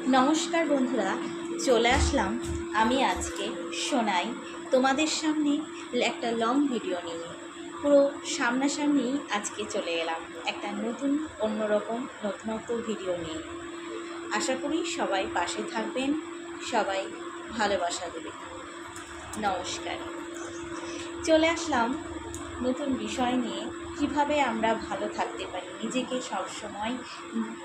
নমস্কার বন্ধুরা, চলে আসলাম আমি আজকে সোনাই তোমাদের সামনে একটা লং ভিডিও নিয়ে। পুরো সামনাসামনি আজকে চলে এলাম একটা নতুন অন্যরকম নতুনত্ব ভিডিও নিয়ে। আশা করি সবাই পাশে থাকবেন, সবাই ভালোবাসা দেবে। নমস্কার। চলে আসলাম নতুন বিষয় নিয়ে, কিভাবে আমরা ভালো থাকতে পারি, নিজেকে সবসময়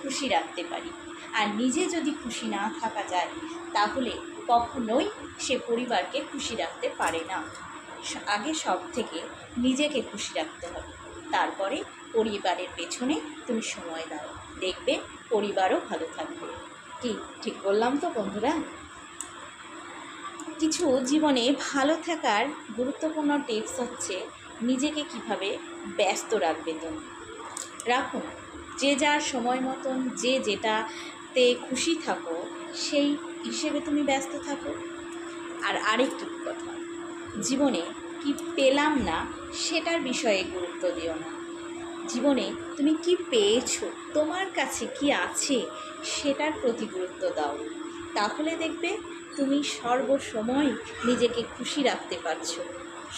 খুশি রাখতে পারি। আর নিজে যদি খুশি না থাকা যায় তাহলে কখনোই সে পরিবারকে খুশি রাখতে পারে না। আগে সব থেকে নিজেকে খুশি রাখতে হবে, তারপরে পরিবারের পেছনে তুমি সময় দাও, দেখবে পরিবারও ভালো থাকবে। কি ঠিক বললাম তো বন্ধুরা? কিছু জীবনে ভালো থাকার গুরুত্বপূর্ণ টিপস হচ্ছে নিজেকে কিভাবে ব্যস্ত রাখবে তুমি। রাখুন, যে যার সময় মতন যে যেটাতে খুশি থাকো সেই হিসেবে তুমি ব্যস্ত থাকো। আর আরেকটি কথা, জীবনে কি পেলাম না সেটার বিষয়ে গুরুত্ব দিও না। জীবনে তুমি কি পেয়েছো, তোমার কাছে কি আছে সেটার প্রতি গুরুত্ব দাও। তাহলে দেখবে তুমি সর্বসময় নিজেকে খুশি রাখতে পারছো,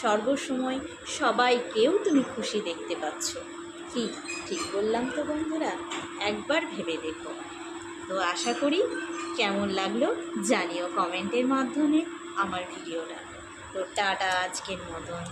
সর্বসময় সবাইকেও তুমি খুশি দেখতে পাচ্ছ। কি ঠিক বললাম তো বন্ধুরা? একবার ভেবে দেখো। তো আশা করি কেমন লাগলো জানিও কমেন্টের মাধ্যমে আমার ভিডিওটা। তো টাটা আজকের মতন।